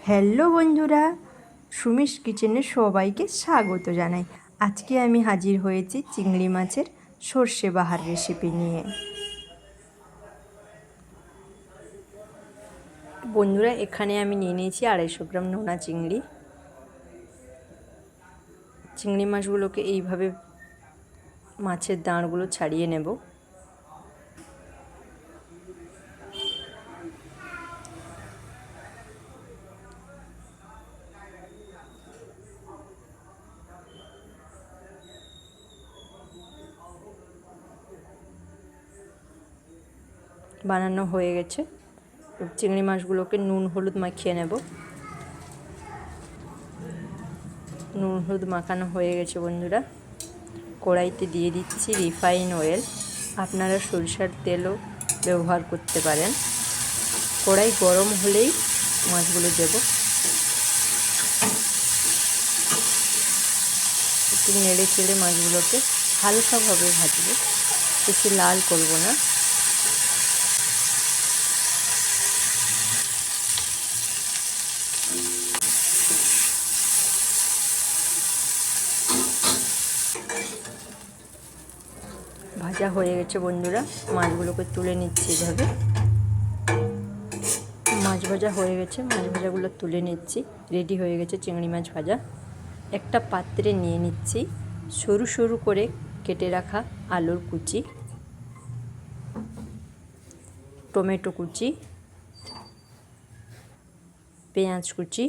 Hello বন্ধুরা, সুমিস কিচেনে সবাইকে স্বাগত জানাই। আজকে আমি হাজির হয়েছি চিংড়ি মাছের সর্ষে বাহার রেসিপি নিয়ে। বন্ধুরা, এখানে আমি নিয়ে নিয়েছি 250 গ্রাম নোনা চিংড়ি। চিংড়ি মাছগুলোকে এইভাবে মাছের দাঁড়গুলো ছাড়িয়ে নেব। বানানো হয়ে গেছে। চিংড়ি মাছগুলোকে নুন হলুদ মাখিয়ে নেব। নুন হলুদ মাখানো হয়ে গেছে বন্ধুরা। কড়াইতে দিয়ে দিচ্ছি রিফাইন অয়েল। আপনারা সরিষার তেলও ব্যবহার করতে পারেন। কড়াই গরম হলেই মাছগুলো দেব। একটু নেড়ে চেড়ে মাছগুলোকে হালকাভাবে ভাজবো, বেশি লাল করব না। ভাজা হয়ে গেছে বন্ধুরা, মাছগুলোকে তুলে নিচ্ছি এভাবে। মাছ ভাজা হয়ে গেছে, মাছ ভাজাগুলো তুলে নিচ্ছি। রেডি হয়ে গেছে চিংড়ি মাছ ভাজা। একটা পাত্রে নিয়ে নিচ্ছি সরু সরু করে কেটে রাখা আলুর কুচি, টমেটো কুচি, পেঁয়াজ কুচি,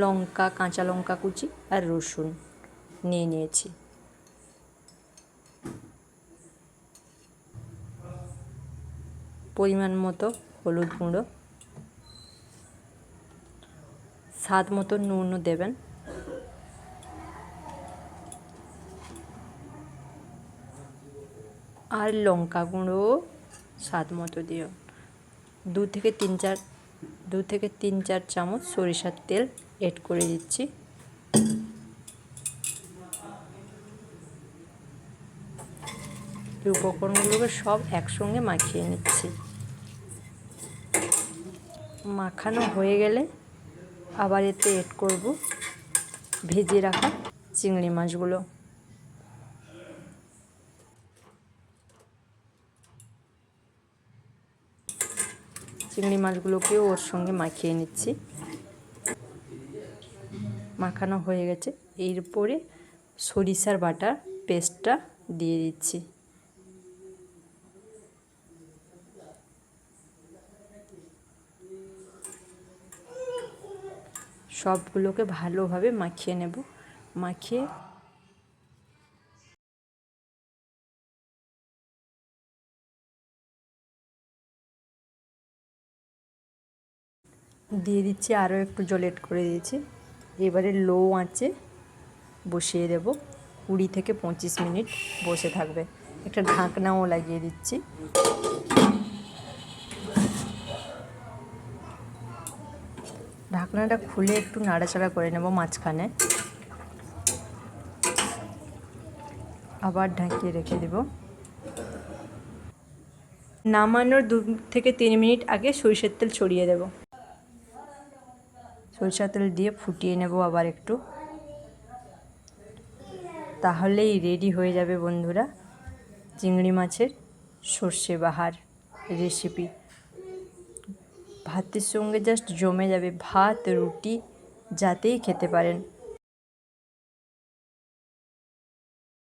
লঙ্কা, কাঁচা লঙ্কা কুচি আর রসুন নিয়ে নিয়েছি। পরিমাণ মতো হলুদ গুঁড়ো, স্বাদ মতো নুনও দেবেন। আর লঙ্কা গুঁড়ো স্বাদ মতো দিও। 2 থেকে 3-4 চামচ সরিষার তেল এড করে দিচ্ছি। এই উপকরণগুলোকে সব একসঙ্গে মাখিয়ে নিচ্ছি। মাখানো হয়ে গেলে আবার এতে এড করব ভেজে রাখা চিংড়ি মাছগুলো। চিংড়ি মাছগুলোকেও ওর সঙ্গে মাখিয়ে নিচ্ছি। মাখানো হয়ে গেছে। এরপরে সরিষার বাটার পেস্টটা দিয়ে দিচ্ছি। সবগুলোকে ভালোভাবে মাখিয়ে নেব। মাখিয়ে দিয়ে দিচ্ছি, আরও একটু জল এড করে দিয়েছি। এবারে লো আঁচে বসিয়ে দেব। 20 থেকে 25 মিনিট বসে থাকবে। একটা ঢাকনাও লাগিয়ে দিচ্ছি। ঢাকনাটা খুলে একটু নাড়াচাড়া করে নেব মাঝখানে। আবার ঢাকিয়ে রেখে দেব। নামানোর 2 থেকে 3 মিনিট আগে সরিষার তেল ছড়িয়ে দেব। সরিষার তেল দিয়ে ফুটিয়ে নেব আবার একটু। তাহলেই রেডি হয়ে যাবে বন্ধুরা চিংড়ি মাছের সর্ষে বাহার রেসিপি। ভাতের সঙ্গে জাস্ট জমে যাবে। ভাত, রুটি যাতেই খেতে পারেন।